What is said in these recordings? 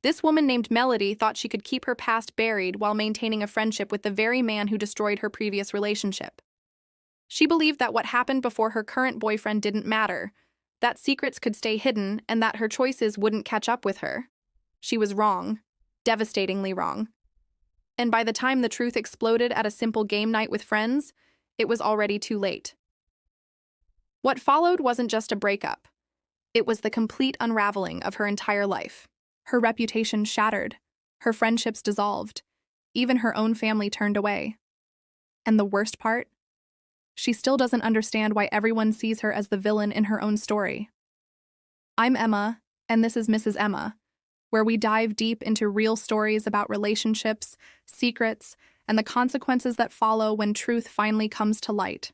This woman named Melody thought she could keep her past buried while maintaining a friendship with the very man who destroyed her previous relationship. She believed that what happened before her current boyfriend didn't matter, that secrets could stay hidden, and that her choices wouldn't catch up with her. She was wrong, devastatingly wrong. And by the time the truth exploded at a simple game night with friends, it was already too late. What followed wasn't just a breakup. It was the complete unraveling of her entire life. Her reputation shattered, her friendships dissolved, even her own family turned away. And the worst part? She still doesn't understand why everyone sees her as the villain in her own story. I'm Emma, and this is Mrs. Emma, where we dive deep into real stories about relationships, secrets, and the consequences that follow when truth finally comes to light.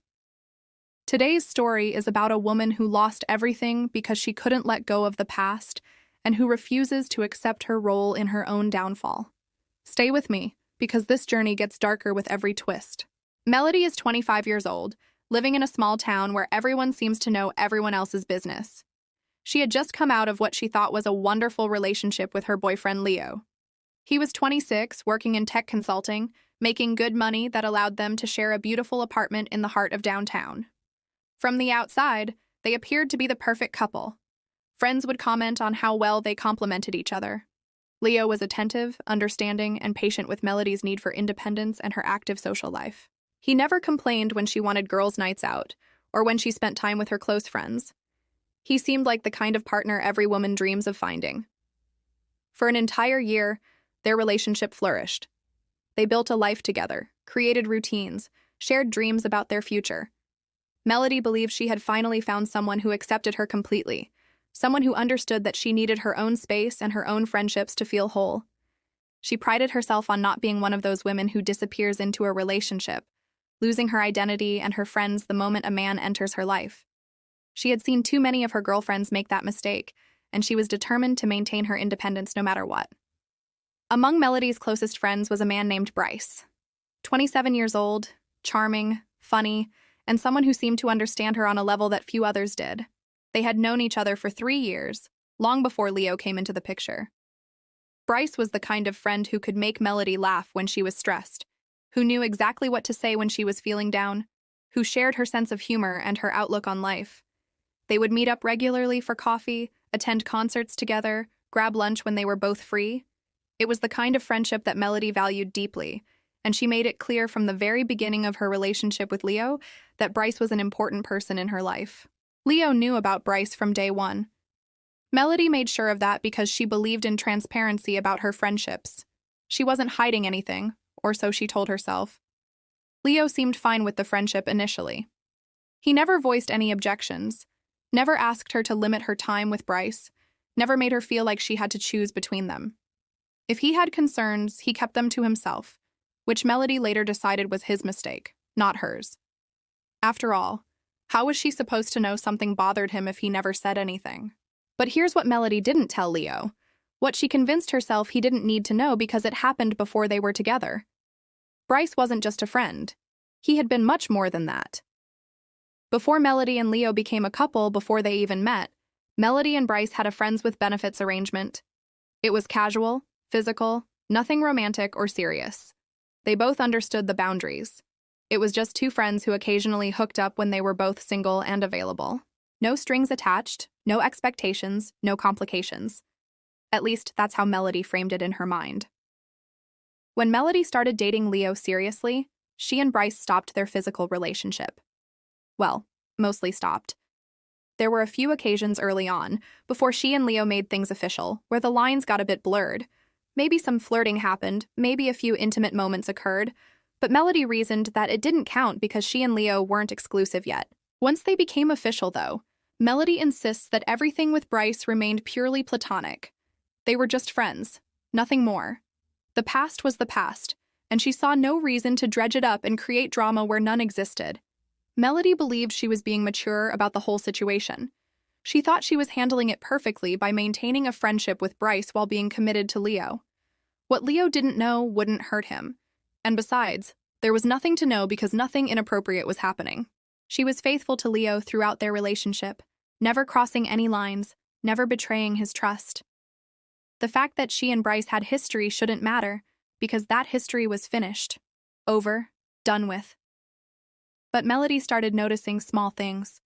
Today's story is about a woman who lost everything because she couldn't let go of the past and who refuses to accept her role in her own downfall. Stay with me, because this journey gets darker with every twist. Melody is 25 years old, living in a small town where everyone seems to know everyone else's business. She had just come out of what she thought was a wonderful relationship with her boyfriend Leo. He was 26, working in tech consulting, making good money that allowed them to share a beautiful apartment in the heart of downtown. From the outside, they appeared to be the perfect couple. Friends would comment on how well they complemented each other. Leo was attentive, understanding, and patient with Melody's need for independence and her active social life. He never complained when she wanted girls' nights out, or when she spent time with her close friends. He seemed like the kind of partner every woman dreams of finding. For an entire year, their relationship flourished. They built a life together, created routines, shared dreams about their future. Melody believed she had finally found someone who accepted her completely, someone who understood that she needed her own space and her own friendships to feel whole. She prided herself on not being one of those women who disappears into a relationship, losing her identity and her friends the moment a man enters her life. She had seen too many of her girlfriends make that mistake, and she was determined to maintain her independence no matter what. Among Melody's closest friends was a man named Bryce. 27 years old, charming, funny, and someone who seemed to understand her on a level that few others did. They had known each other for 3 years, long before Leo came into the picture. Bryce was the kind of friend who could make Melody laugh when she was stressed, who knew exactly what to say when she was feeling down, who shared her sense of humor and her outlook on life. They would meet up regularly for coffee, attend concerts together, grab lunch when they were both free. It was the kind of friendship that Melody valued deeply, and she made it clear from the very beginning of her relationship with Leo that Bryce was an important person in her life. Leo knew about Bryce from day one. Melody made sure of that because she believed in transparency about her friendships. She wasn't hiding anything, or so she told herself. Leo seemed fine with the friendship initially. He never voiced any objections, never asked her to limit her time with Bryce, never made her feel like she had to choose between them. If he had concerns, he kept them to himself, which Melody later decided was his mistake, not hers. After all, how was she supposed to know something bothered him if he never said anything? But here's what Melody didn't tell Leo, what she convinced herself he didn't need to know because it happened before they were together. Bryce wasn't just a friend. He had been much more than that. Before Melody and Leo became a couple, before they even met, Melody and Bryce had a friends with benefits arrangement. It was casual, physical, nothing romantic or serious. They both understood the boundaries. It was just two friends who occasionally hooked up when they were both single and available. No strings attached, no expectations, no complications. At least that's how Melody framed it in her mind. When Melody started dating Leo seriously, she and Bryce stopped their physical relationship. Well, mostly stopped. There were a few occasions early on, before she and Leo made things official, where the lines got a bit blurred. Maybe some flirting happened, maybe a few intimate moments occurred, but Melody reasoned that it didn't count because she and Leo weren't exclusive yet. Once they became official, though, Melody insists that everything with Bryce remained purely platonic. They were just friends, nothing more. The past was the past, and she saw no reason to dredge it up and create drama where none existed. Melody believed she was being mature about the whole situation. She thought she was handling it perfectly by maintaining a friendship with Bryce while being committed to Leo. What Leo didn't know wouldn't hurt him. And besides, there was nothing to know because nothing inappropriate was happening. She was faithful to Leo throughout their relationship, never crossing any lines, never betraying his trust. The fact that she and Bryce had history shouldn't matter, because that history was finished. Over. Done with. But Melody started noticing small things.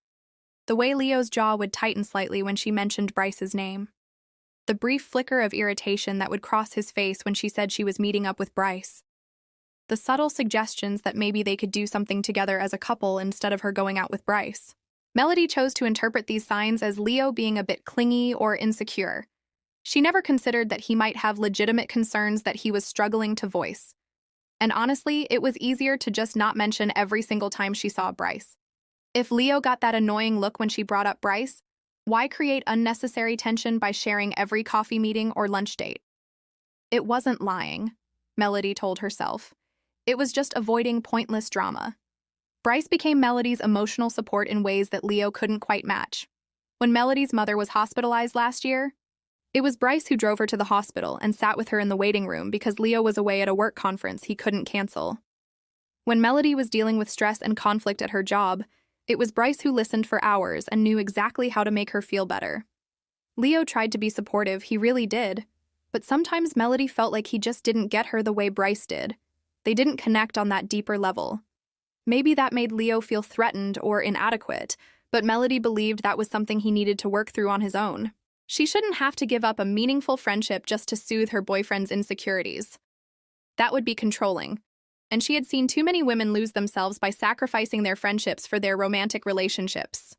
The way Leo's jaw would tighten slightly when she mentioned Bryce's name. The brief flicker of irritation that would cross his face when she said she was meeting up with Bryce. The subtle suggestions that maybe they could do something together as a couple instead of her going out with Bryce. Melody chose to interpret these signs as Leo being a bit clingy or insecure. She never considered that he might have legitimate concerns that he was struggling to voice. And honestly, it was easier to just not mention every single time she saw Bryce. If Leo got that annoying look when she brought up Bryce, why create unnecessary tension by sharing every coffee meeting or lunch date? It wasn't lying, Melody told herself. It was just avoiding pointless drama. Bryce became Melody's emotional support in ways that Leo couldn't quite match. When Melody's mother was hospitalized last year, it was Bryce who drove her to the hospital and sat with her in the waiting room because Leo was away at a work conference he couldn't cancel. When Melody was dealing with stress and conflict at her job, it was Bryce who listened for hours and knew exactly how to make her feel better. Leo tried to be supportive, he really did, but sometimes Melody felt like he just didn't get her the way Bryce did. They didn't connect on that deeper level. Maybe that made Leo feel threatened or inadequate, but Melody believed that was something he needed to work through on his own. She shouldn't have to give up a meaningful friendship just to soothe her boyfriend's insecurities. That would be controlling, and she had seen too many women lose themselves by sacrificing their friendships for their romantic relationships.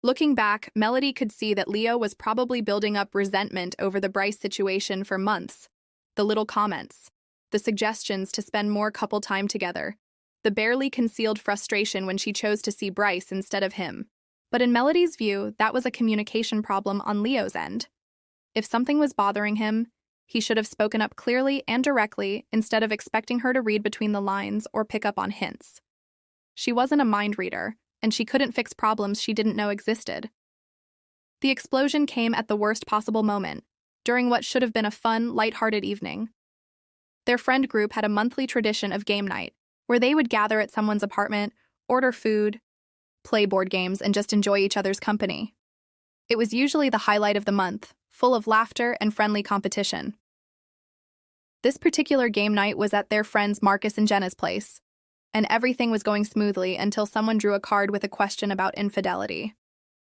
Looking back, Melody could see that Leo was probably building up resentment over the Bryce situation for months. The little comments, the suggestions to spend more couple time together, the barely concealed frustration when she chose to see Bryce instead of him. But in Melody's view, that was a communication problem on Leo's end. If something was bothering him, he should have spoken up clearly and directly instead of expecting her to read between the lines or pick up on hints. She wasn't a mind reader, and she couldn't fix problems she didn't know existed. The explosion came at the worst possible moment, during what should have been a fun, lighthearted evening. Their friend group had a monthly tradition of game night, where they would gather at someone's apartment, order food, play board games, and just enjoy each other's company. It was usually the highlight of the month, full of laughter and friendly competition. This particular game night was at their friends Marcus and Jenna's place, and everything was going smoothly until someone drew a card with a question about infidelity.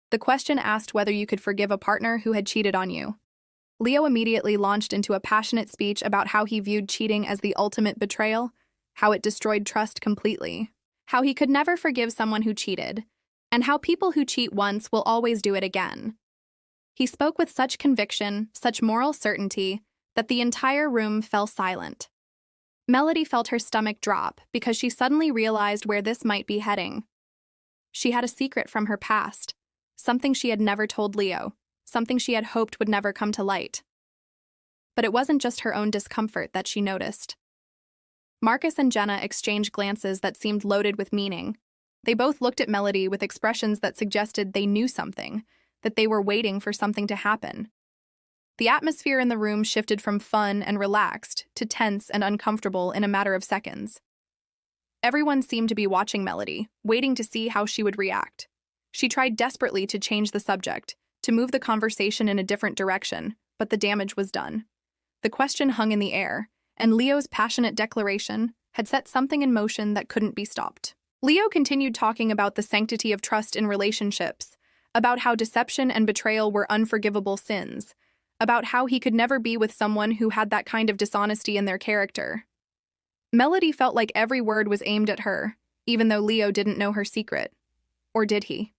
The question asked whether you could forgive a partner who had cheated on you. Leo immediately launched into a passionate speech about how he viewed cheating as the ultimate betrayal, how it destroyed trust completely, how he could never forgive someone who cheated, and how people who cheat once will always do it again. He spoke with such conviction, such moral certainty, that the entire room fell silent. Melody felt her stomach drop because she suddenly realized where this might be heading. She had a secret from her past, something she had never told Leo, something she had hoped would never come to light. But it wasn't just her own discomfort that she noticed. Marcus and Jenna exchanged glances that seemed loaded with meaning. They both looked at Melody with expressions that suggested they knew something, that they were waiting for something to happen. The atmosphere in the room shifted from fun and relaxed to tense and uncomfortable in a matter of seconds. Everyone seemed to be watching Melody, waiting to see how she would react. She tried desperately to change the subject, to move the conversation in a different direction, but the damage was done. The question hung in the air, and Leo's passionate declaration had set something in motion that couldn't be stopped. Leo continued talking about the sanctity of trust in relationships, about how deception and betrayal were unforgivable sins, about how he could never be with someone who had that kind of dishonesty in their character. Melody felt like every word was aimed at her, even though Leo didn't know her secret. Or did he?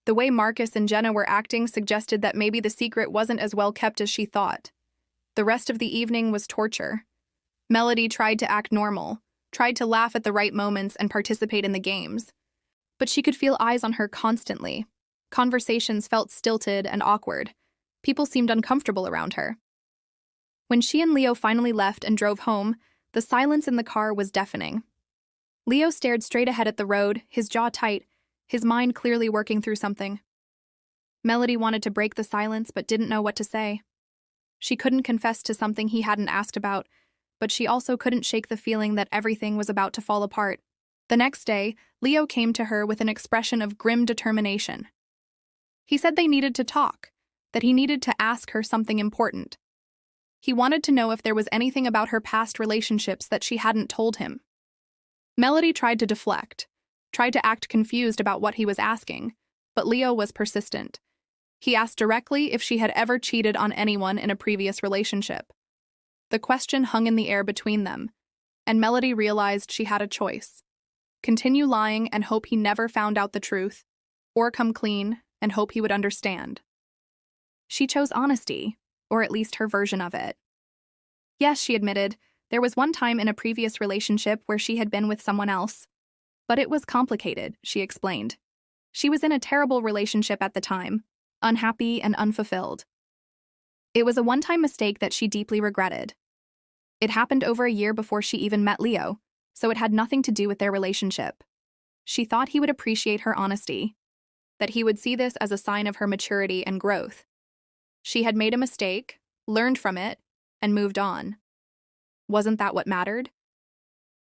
The way Marcus and Jenna were acting suggested that maybe the secret wasn't as well kept as she thought. The rest of the evening was torture. Melody tried to act normal, tried to laugh at the right moments and participate in the games. But she could feel eyes on her constantly. Conversations felt stilted and awkward. People seemed uncomfortable around her. When she and Leo finally left and drove home, the silence in the car was deafening. Leo stared straight ahead at the road, his jaw tight, his mind clearly working through something. Melody wanted to break the silence but didn't know what to say. She couldn't confess to something he hadn't asked about, but she also couldn't shake the feeling that everything was about to fall apart. The next day, Leo came to her with an expression of grim determination. He said they needed to talk, that he needed to ask her something important, He wanted to know if there was anything about her past relationships that she hadn't told him. Melody tried to deflect, tried to act confused about what he was asking, but Leo was persistent. He asked directly if she had ever cheated on anyone in a previous relationship. The question hung in the air between them, and Melody realized she had a choice: continue lying and hope he never found out the truth, or come clean and hope he would understand. She chose honesty, or at least her version of it. Yes, she admitted, there was one time in a previous relationship where she had been with someone else. But it was complicated, she explained. She was in a terrible relationship at the time, unhappy and unfulfilled. It was a one-time mistake that she deeply regretted. It happened over a year before she even met Leo, so it had nothing to do with their relationship. She thought he would appreciate her honesty, that he would see this as a sign of her maturity and growth. She had made a mistake, learned from it, and moved on. Wasn't that what mattered?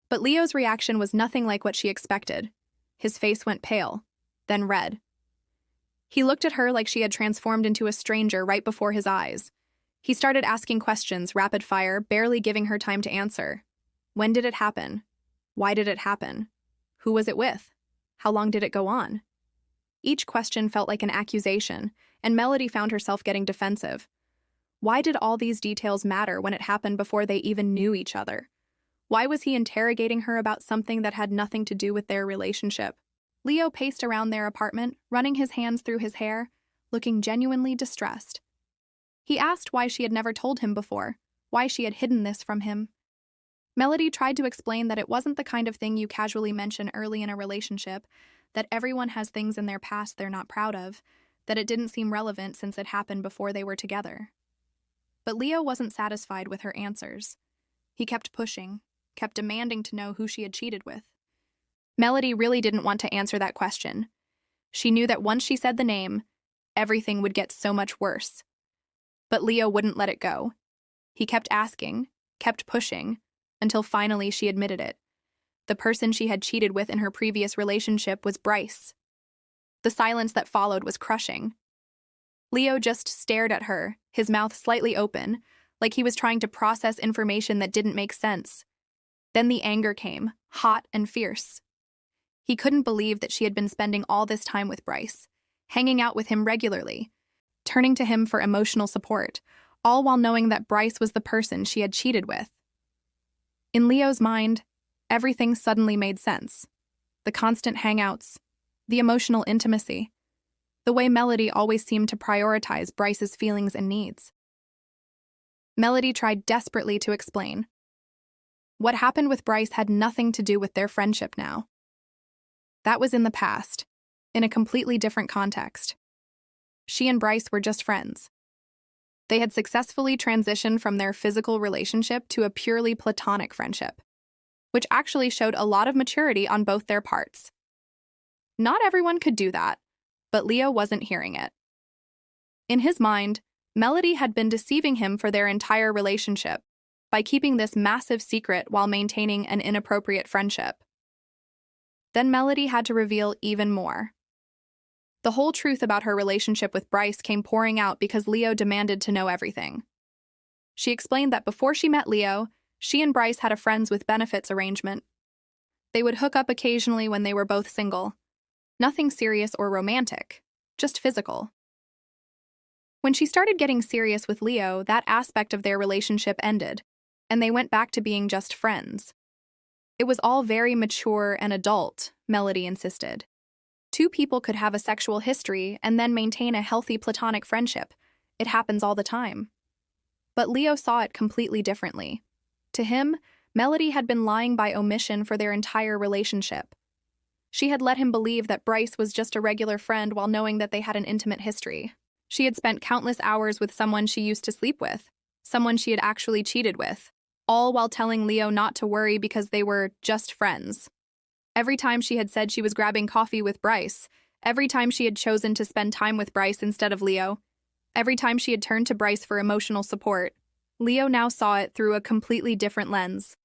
But Leo's reaction was nothing like what she expected. His face went pale, then red. He looked at her like she had transformed into a stranger right before his eyes. He started asking questions, rapid fire, barely giving her time to answer. When did it happen? Why did it happen? Who was it with? How long did it go on? Each question felt like an accusation, and Melody found herself getting defensive. Why did all these details matter when it happened before they even knew each other? Why was he interrogating her about something that had nothing to do with their relationship? Leo paced around their apartment, running his hands through his hair, looking genuinely distressed. He asked why she had never told him before, why she had hidden this from him. Melody tried to explain that it wasn't the kind of thing you casually mention early in a relationship, that everyone has things in their past they're not proud of, that it didn't seem relevant since it happened before they were together. But Leo wasn't satisfied with her answers. He kept pushing, kept demanding to know who she had cheated with. Melody really didn't want to answer that question. She knew that once she said the name, everything would get so much worse. But Leo wouldn't let it go. He kept asking, kept pushing, until finally she admitted it. The person she had cheated with in her previous relationship was Bryce. The silence that followed was crushing. Leo just stared at her, his mouth slightly open, like he was trying to process information that didn't make sense. Then the anger came, hot and fierce. He couldn't believe that she had been spending all this time with Bryce, hanging out with him regularly, turning to him for emotional support, all while knowing that Bryce was the person she had cheated with. In Leo's mind, everything suddenly made sense. The constant hangouts, the emotional intimacy, the way Melody always seemed to prioritize Bryce's feelings and needs. Melody tried desperately to explain. What happened with Bryce had nothing to do with their friendship now. That was in the past, in a completely different context. She and Bryce were just friends. They had successfully transitioned from their physical relationship to a purely platonic friendship, which actually showed a lot of maturity on both their parts. Not everyone could do that, but Leo wasn't hearing it. In his mind, Melody had been deceiving him for their entire relationship by keeping this massive secret while maintaining an inappropriate friendship. Then Melody had to reveal even more. The whole truth about her relationship with Bryce came pouring out because Leo demanded to know everything. She explained that before she met Leo, she and Bryce had a friends with benefits arrangement. They would hook up occasionally when they were both single. Nothing serious or romantic, just physical. When she started getting serious with Leo, that aspect of their relationship ended, and they went back to being just friends. It was all very mature and adult, Melody insisted. Two people could have a sexual history and then maintain a healthy platonic friendship. It happens all the time. But Leo saw it completely differently. To him, Melody had been lying by omission for their entire relationship. She had let him believe that Bryce was just a regular friend while knowing that they had an intimate history. She had spent countless hours with someone she used to sleep with, someone she had actually cheated with, all while telling Leo not to worry because they were just friends. Every time she had said she was grabbing coffee with Bryce, every time she had chosen to spend time with Bryce instead of Leo, every time she had turned to Bryce for emotional support, Leo now saw it through a completely different lens.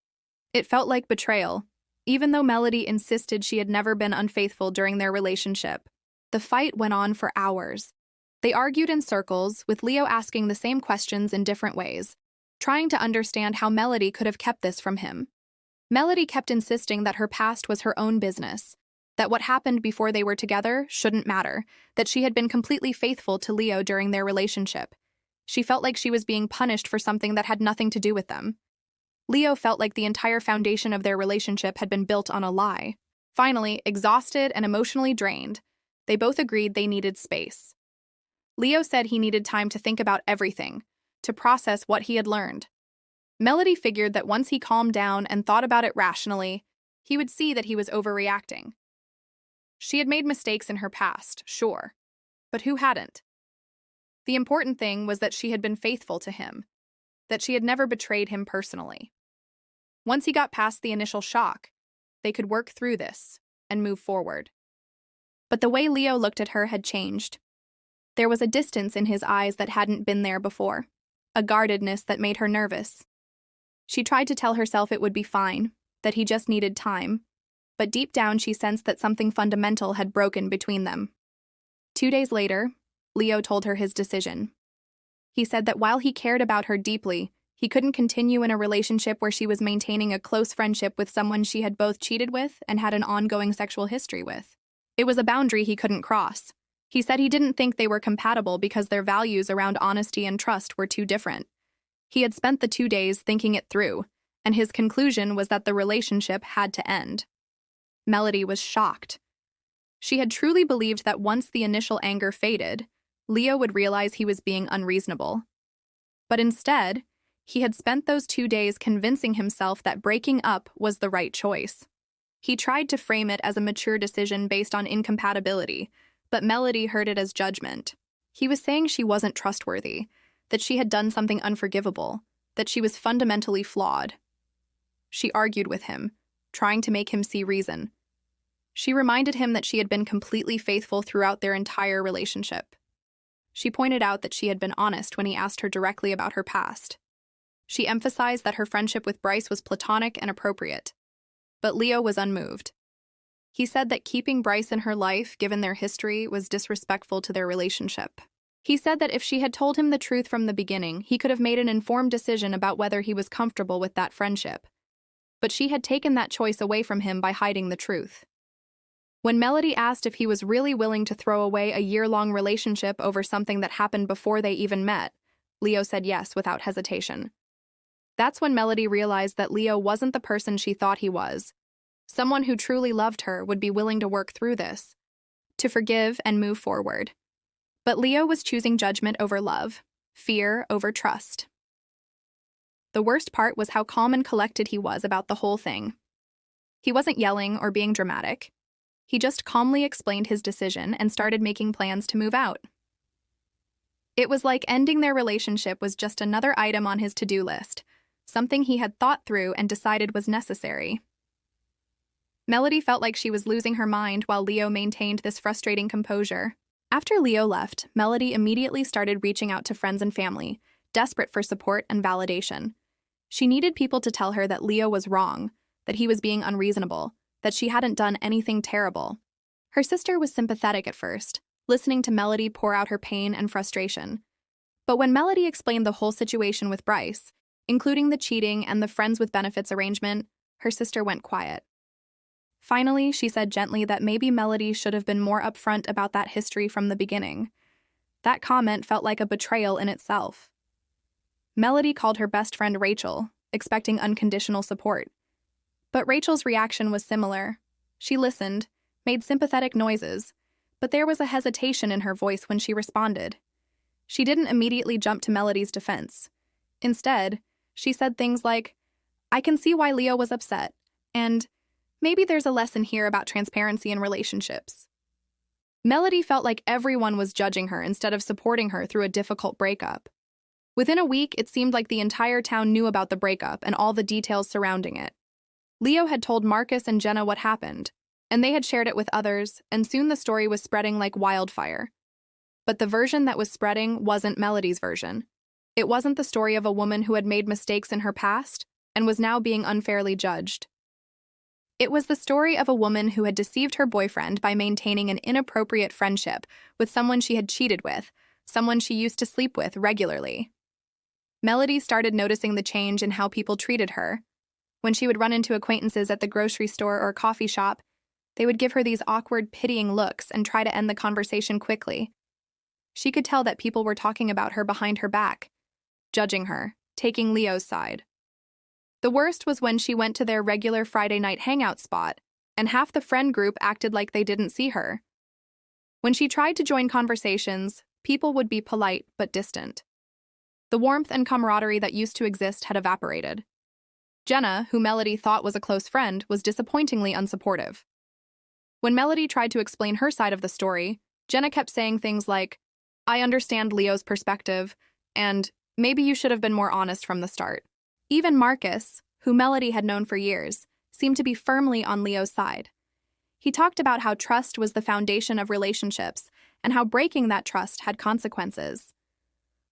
It felt like betrayal, even though Melody insisted she had never been unfaithful during their relationship. The fight went on for hours. They argued in circles, with Leo asking the same questions in different ways. trying to understand how Melody could have kept this from him. Melody kept insisting that her past was her own business, that what happened before they were together shouldn't matter, that she had been completely faithful to Leo during their relationship. She felt like she was being punished for something that had nothing to do with them. Leo felt like the entire foundation of their relationship had been built on a lie. Finally, exhausted and emotionally drained, they both agreed they needed space. Leo said he needed time to think about everything, to process what he had learned. Melody figured that once he calmed down and thought about it rationally, he would see that he was overreacting. She had made mistakes in her past, sure, but who hadn't? The important thing was that she had been faithful to him, that she had never betrayed him personally. Once he got past the initial shock, they could work through this and move forward. But the way Leo looked at her had changed. There was a distance in his eyes that hadn't been there before, a guardedness that made her nervous. She tried to tell herself it would be fine, that he just needed time, but deep down she sensed that something fundamental had broken between them. 2 days later, Leo told her his decision. He said that while he cared about her deeply, he couldn't continue in a relationship where she was maintaining a close friendship with someone she had both cheated with and had an ongoing sexual history with. It was a boundary he couldn't cross. He said he didn't think they were compatible because their values around honesty and trust were too different. He had spent the 2 days thinking it through, and his conclusion was that the relationship had to end. Melody was shocked. She had truly believed that once the initial anger faded, Leo would realize he was being unreasonable. But instead, he had spent those 2 days convincing himself that breaking up was the right choice. He tried to frame it as a mature decision based on incompatibility, but Melody heard it as judgment. He was saying she wasn't trustworthy, that she had done something unforgivable, that she was fundamentally flawed. She argued with him, trying to make him see reason. She reminded him that she had been completely faithful throughout their entire relationship. She pointed out that she had been honest when he asked her directly about her past. She emphasized that her friendship with Bryce was platonic and appropriate. But Leo was unmoved. He said that keeping Bryce in her life, given their history, was disrespectful to their relationship. He said that if she had told him the truth from the beginning, he could have made an informed decision about whether he was comfortable with that friendship. But she had taken that choice away from him by hiding the truth. When Melody asked if he was really willing to throw away a year-long relationship over something that happened before they even met, Leo said yes without hesitation. That's when Melody realized that Leo wasn't the person she thought he was. Someone who truly loved her would be willing to work through this, to forgive and move forward. But Leo was choosing judgment over love, fear over trust. The worst part was how calm and collected he was about the whole thing. He wasn't yelling or being dramatic. He just calmly explained his decision and started making plans to move out. It was like ending their relationship was just another item on his to-do list, something he had thought through and decided was necessary. Melody felt like she was losing her mind while Leo maintained this frustrating composure. After Leo left, Melody immediately started reaching out to friends and family, desperate for support and validation. She needed people to tell her that Leo was wrong, that he was being unreasonable, that she hadn't done anything terrible. Her sister was sympathetic at first, listening to Melody pour out her pain and frustration. But when Melody explained the whole situation with Bryce, including the cheating and the friends with benefits arrangement, her sister went quiet. Finally, she said gently that maybe Melody should have been more upfront about that history from the beginning. That comment felt like a betrayal in itself. Melody called her best friend Rachel, expecting unconditional support. But Rachel's reaction was similar. She listened, made sympathetic noises, but there was a hesitation in her voice when she responded. She didn't immediately jump to Melody's defense. Instead, she said things like, "I can see why Leo was upset," and "maybe there's a lesson here about transparency in relationships." Melody felt like everyone was judging her instead of supporting her through a difficult breakup. Within a week, it seemed like the entire town knew about the breakup and all the details surrounding it. Leo had told Marcus and Jenna what happened, and they had shared it with others, and soon the story was spreading like wildfire. But the version that was spreading wasn't Melody's version. It wasn't the story of a woman who had made mistakes in her past and was now being unfairly judged. It was the story of a woman who had deceived her boyfriend by maintaining an inappropriate friendship with someone she had cheated with, someone she used to sleep with regularly. Melody started noticing the change in how people treated her. When she would run into acquaintances at the grocery store or coffee shop, they would give her these awkward, pitying looks and try to end the conversation quickly. She could tell that people were talking about her behind her back, judging her, taking Leo's side. The worst was when she went to their regular Friday night hangout spot, and half the friend group acted like they didn't see her. When she tried to join conversations, people would be polite but distant. The warmth and camaraderie that used to exist had evaporated. Jenna, who Melody thought was a close friend, was disappointingly unsupportive. When Melody tried to explain her side of the story, Jenna kept saying things like, "I understand Leo's perspective," and "maybe you should have been more honest from the start." Even Marcus, who Melody had known for years, seemed to be firmly on Leo's side. He talked about how trust was the foundation of relationships and how breaking that trust had consequences.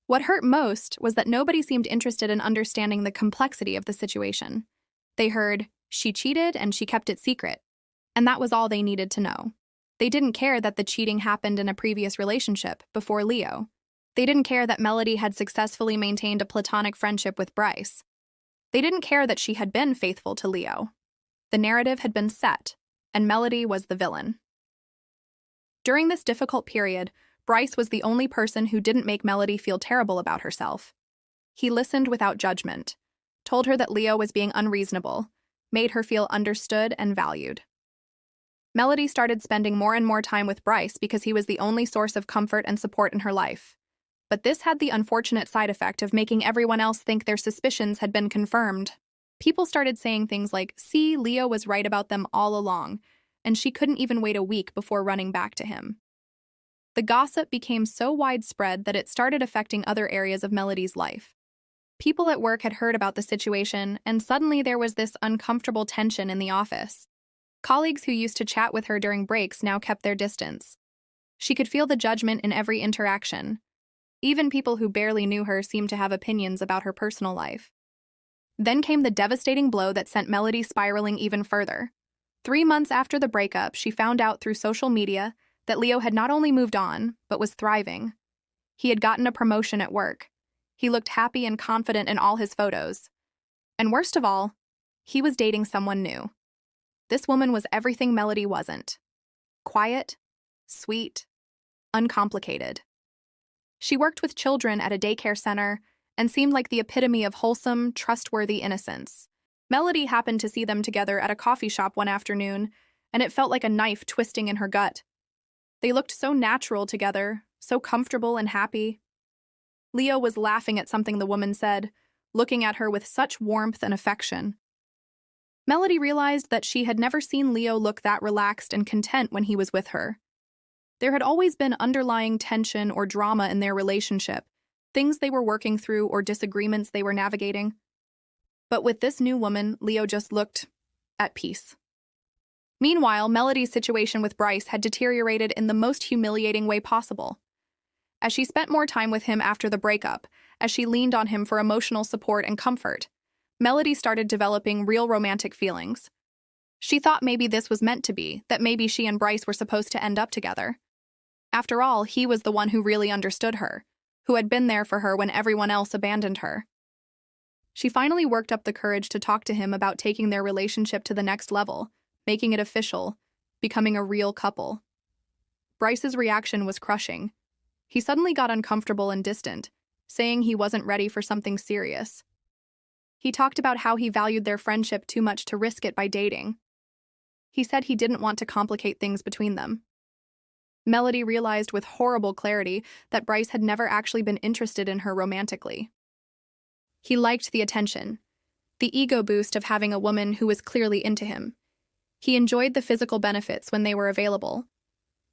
What hurt most was that nobody seemed interested in understanding the complexity of the situation. They heard, "She cheated and she kept it secret," and that was all they needed to know. They didn't care that the cheating happened in a previous relationship, before Leo. They didn't care that Melody had successfully maintained a platonic friendship with Bryce. They didn't care that she had been faithful to Leo. The narrative had been set, and Melody was the villain. During this difficult period, Bryce was the only person who didn't make Melody feel terrible about herself. He listened without judgment, told her that Leo was being unreasonable, made her feel understood and valued. Melody started spending more and more time with Bryce because he was the only source of comfort and support in her life. But this had the unfortunate side effect of making everyone else think their suspicions had been confirmed. People started saying things like, "See, Leo was right about them all along," and she couldn't even wait a week before running back to him. The gossip became so widespread that it started affecting other areas of Melody's life. People at work had heard about the situation, and suddenly there was this uncomfortable tension in the office. Colleagues who used to chat with her during breaks now kept their distance. She could feel the judgment in every interaction. Even people who barely knew her seemed to have opinions about her personal life. Then came the devastating blow that sent Melody spiraling even further. 3 months after the breakup, she found out through social media that Leo had not only moved on, but was thriving. He had gotten a promotion at work. He looked happy and confident in all his photos. And worst of all, he was dating someone new. This woman was everything Melody wasn't. Quiet, sweet, uncomplicated. She worked with children at a daycare center and seemed like the epitome of wholesome, trustworthy innocence. Melody happened to see them together at a coffee shop one afternoon, and it felt like a knife twisting in her gut. They looked so natural together, so comfortable and happy. Leo was laughing at something the woman said, looking at her with such warmth and affection. Melody realized that she had never seen Leo look that relaxed and content when he was with her. There had always been underlying tension or drama in their relationship, things they were working through or disagreements they were navigating. But with this new woman, Leo just looked at peace. Meanwhile, Melody's situation with Bryce had deteriorated in the most humiliating way possible. As she spent more time with him after the breakup, as she leaned on him for emotional support and comfort, Melody started developing real romantic feelings. She thought maybe this was meant to be, that maybe she and Bryce were supposed to end up together. After all, he was the one who really understood her, who had been there for her when everyone else abandoned her. She finally worked up the courage to talk to him about taking their relationship to the next level, making it official, becoming a real couple. Bryce's reaction was crushing. He suddenly got uncomfortable and distant, saying he wasn't ready for something serious. He talked about how he valued their friendship too much to risk it by dating. He said he didn't want to complicate things between them. Melody realized with horrible clarity that Bryce had never actually been interested in her romantically. He liked the attention, the ego boost of having a woman who was clearly into him. He enjoyed the physical benefits when they were available,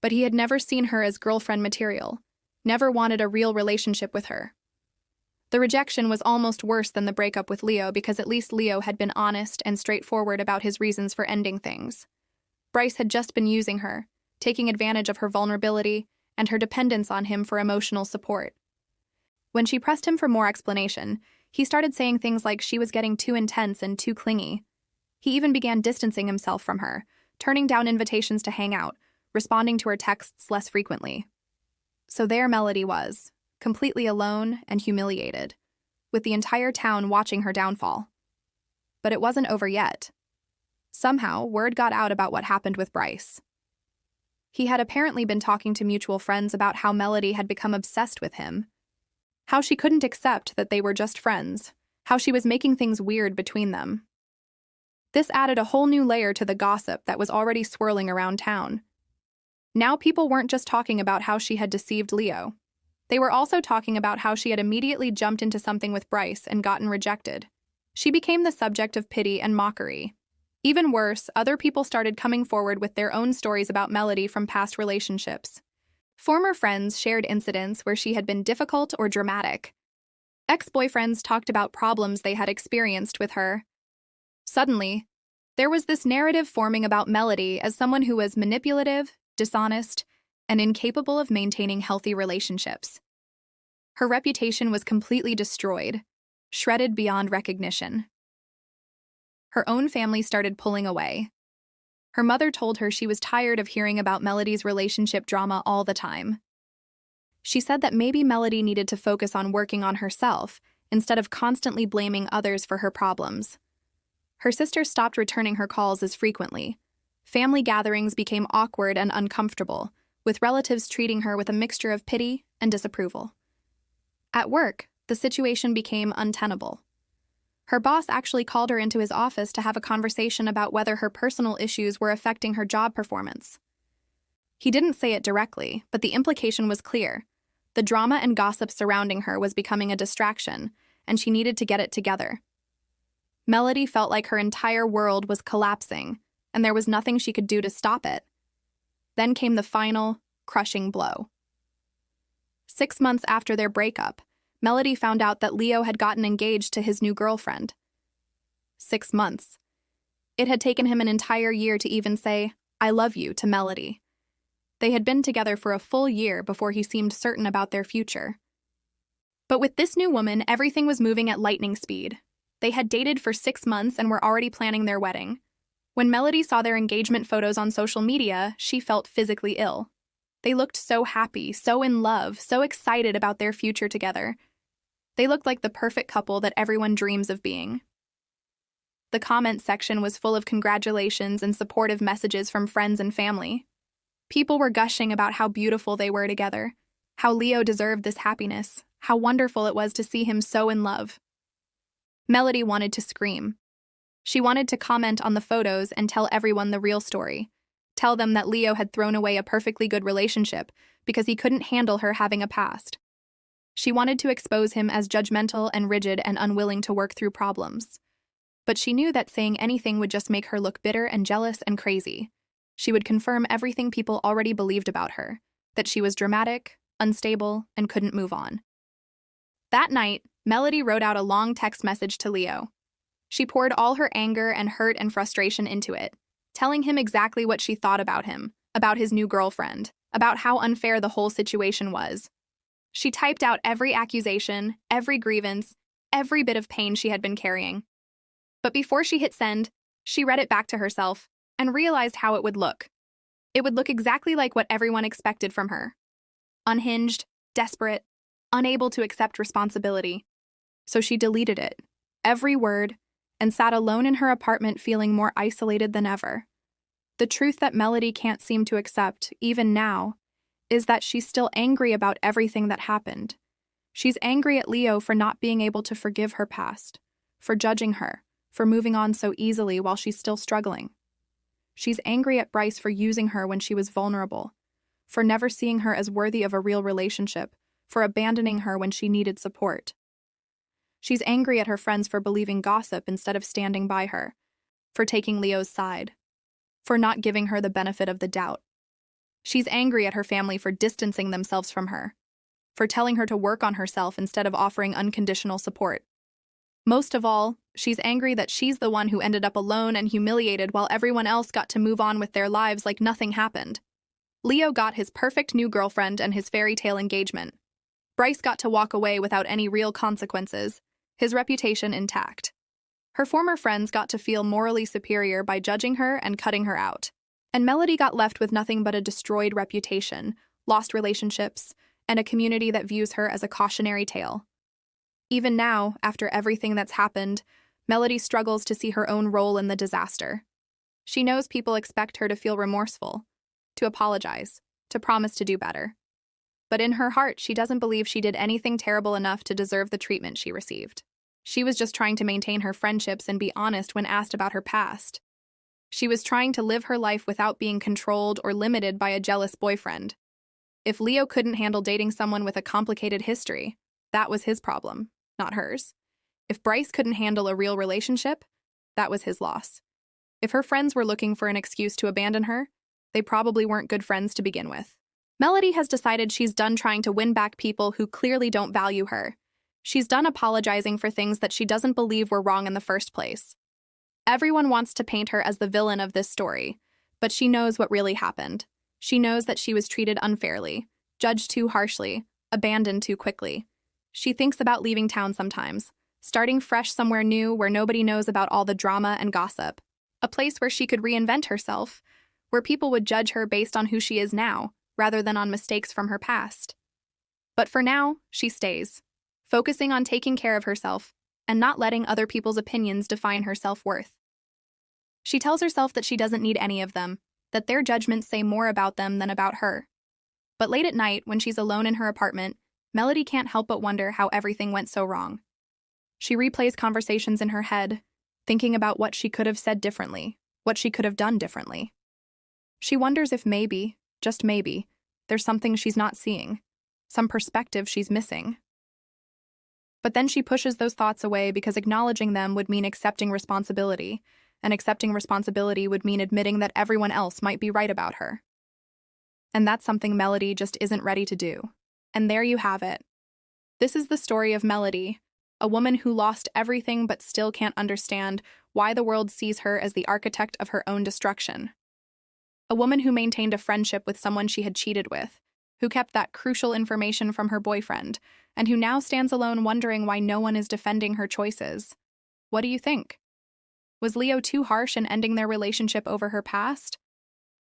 but he had never seen her as girlfriend material, never wanted a real relationship with her. The rejection was almost worse than the breakup with Leo because at least Leo had been honest and straightforward about his reasons for ending things. Bryce had just been using her, taking advantage of her vulnerability and her dependence on him for emotional support. When she pressed him for more explanation, he started saying things like she was getting too intense and too clingy. He even began distancing himself from her, turning down invitations to hang out, responding to her texts less frequently. So there Melody was, completely alone and humiliated. with the entire town watching her downfall. But it wasn't over yet. Somehow, word got out about what happened with Bryce. He had apparently been talking to mutual friends about how Melody had become obsessed with him, how she couldn't accept that they were just friends, how she was making things weird between them. This added a whole new layer to the gossip that was already swirling around town. Now people weren't just talking about how she had deceived Leo. They were also talking about how she had immediately jumped into something with Bryce and gotten rejected. She became the subject of pity and mockery. Even worse, other people started coming forward with their own stories about Melody from past relationships. Former friends shared incidents where she had been difficult or dramatic. Ex-boyfriends talked about problems they had experienced with her. Suddenly, there was this narrative forming about Melody as someone who was manipulative, dishonest, and incapable of maintaining healthy relationships. Her reputation was completely destroyed, shredded beyond recognition. Her own family started pulling away. Her mother told her she was tired of hearing about Melody's relationship drama all the time. She said that maybe Melody needed to focus on working on herself instead of constantly blaming others for her problems. Her sister stopped returning her calls as frequently. Family gatherings became awkward and uncomfortable, with relatives treating her with a mixture of pity and disapproval. At work, the situation became untenable. Her boss actually called her into his office to have a conversation about whether her personal issues were affecting her job performance. He didn't say it directly, but the implication was clear. The drama and gossip surrounding her was becoming a distraction, and she needed to get it together. Melody felt like her entire world was collapsing, and there was nothing she could do to stop it. Then came the final, crushing blow. 6 months after their breakup, Melody found out that Leo had gotten engaged to his new girlfriend. 6 months. It had taken him an entire year to even say, "I love you," to Melody. They had been together for a full year before he seemed certain about their future. But with this new woman, everything was moving at lightning speed. They had dated for 6 months and were already planning their wedding. When Melody saw their engagement photos on social media, she felt physically ill. They looked so happy, so in love, so excited about their future together. They looked like the perfect couple that everyone dreams of being. The comment section was full of congratulations and supportive messages from friends and family. People were gushing about how beautiful they were together, how Leo deserved this happiness, how wonderful it was to see him so in love. Melody wanted to scream. She wanted to comment on the photos and tell everyone the real story. Tell them that Leo had thrown away a perfectly good relationship because he couldn't handle her having a past. She wanted to expose him as judgmental and rigid and unwilling to work through problems. But she knew that saying anything would just make her look bitter and jealous and crazy. She would confirm everything people already believed about her, that she was dramatic, unstable, and couldn't move on. That night, Melody wrote out a long text message to Leo. She poured all her anger and hurt and frustration into it, telling him exactly what she thought about him, about his new girlfriend, about how unfair the whole situation was. She typed out every accusation, every grievance, every bit of pain she had been carrying. But before she hit send, she read it back to herself and realized how it would look. It would look exactly like what everyone expected from her. Unhinged, desperate, unable to accept responsibility. So she deleted it, every word, and sat alone in her apartment feeling more isolated than ever. The truth that Melody can't seem to accept, even now, is that she's still angry about everything that happened. She's angry at Leo for not being able to forgive her past, for judging her, for moving on so easily while she's still struggling. She's angry at Bryce for using her when she was vulnerable, for never seeing her as worthy of a real relationship, for abandoning her when she needed support. She's angry at her friends for believing gossip instead of standing by her, for taking Leo's side, for not giving her the benefit of the doubt. She's angry at her family for distancing themselves from her, for telling her to work on herself instead of offering unconditional support. Most of all, she's angry that she's the one who ended up alone and humiliated while everyone else got to move on with their lives like nothing happened. Leo got his perfect new girlfriend and his fairy tale engagement. Bryce got to walk away without any real consequences, his reputation intact. Her former friends got to feel morally superior by judging her and cutting her out. And Melody got left with nothing but a destroyed reputation, lost relationships, and a community that views her as a cautionary tale. Even now, after everything that's happened, Melody struggles to see her own role in the disaster. She knows people expect her to feel remorseful, to apologize, to promise to do better. But in her heart, she doesn't believe she did anything terrible enough to deserve the treatment she received. She was just trying to maintain her friendships and be honest when asked about her past. She was trying to live her life without being controlled or limited by a jealous boyfriend. If Leo couldn't handle dating someone with a complicated history, that was his problem, not hers. If Bryce couldn't handle a real relationship, that was his loss. If her friends were looking for an excuse to abandon her, they probably weren't good friends to begin with. Melody has decided she's done trying to win back people who clearly don't value her. She's done apologizing for things that she doesn't believe were wrong in the first place. Everyone wants to paint her as the villain of this story, but she knows what really happened. She knows that she was treated unfairly, judged too harshly, abandoned too quickly. She thinks about leaving town sometimes, starting fresh somewhere new where nobody knows about all the drama and gossip. A place where she could reinvent herself, where people would judge her based on who she is now, rather than on mistakes from her past. But for now, she stays, focusing on taking care of herself and not letting other people's opinions define her self-worth. She tells herself that she doesn't need any of them, that their judgments say more about them than about her. But late at night, when she's alone in her apartment, Melody can't help but wonder how everything went so wrong. She replays conversations in her head, thinking about what she could have said differently, what she could have done differently. She wonders if maybe, just maybe, there's something she's not seeing, some perspective she's missing. But then she pushes those thoughts away because acknowledging them would mean accepting responsibility, and accepting responsibility would mean admitting that everyone else might be right about her. And that's something Melody just isn't ready to do. And there you have it. This is the story of Melody, a woman who lost everything but still can't understand why the world sees her as the architect of her own destruction. A woman who maintained a friendship with someone she had cheated with, who kept that crucial information from her boyfriend, and who now stands alone wondering why no one is defending her choices. What do you think? Was Leo too harsh in ending their relationship over her past?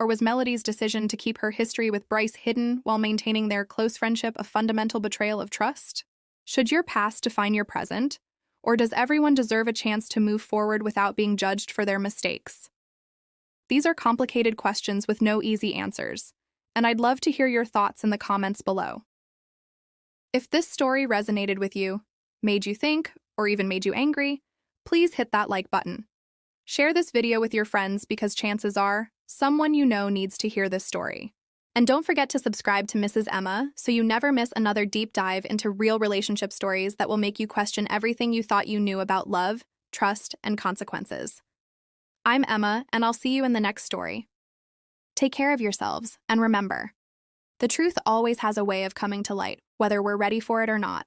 Or was Melody's decision to keep her history with Bryce hidden while maintaining their close friendship a fundamental betrayal of trust? Should your past define your present? Or does everyone deserve a chance to move forward without being judged for their mistakes? These are complicated questions with no easy answers, and I'd love to hear your thoughts in the comments below. If this story resonated with you, made you think, or even made you angry, please hit that like button. Share this video with your friends because chances are someone you know needs to hear this story. And don't forget to subscribe to Mrs. Emma so you never miss another deep dive into real relationship stories that will make you question everything you thought you knew about love, trust, and consequences. I'm Emma, and I'll see you in the next story. Take care of yourselves, and remember, the truth always has a way of coming to light, whether we're ready for it or not.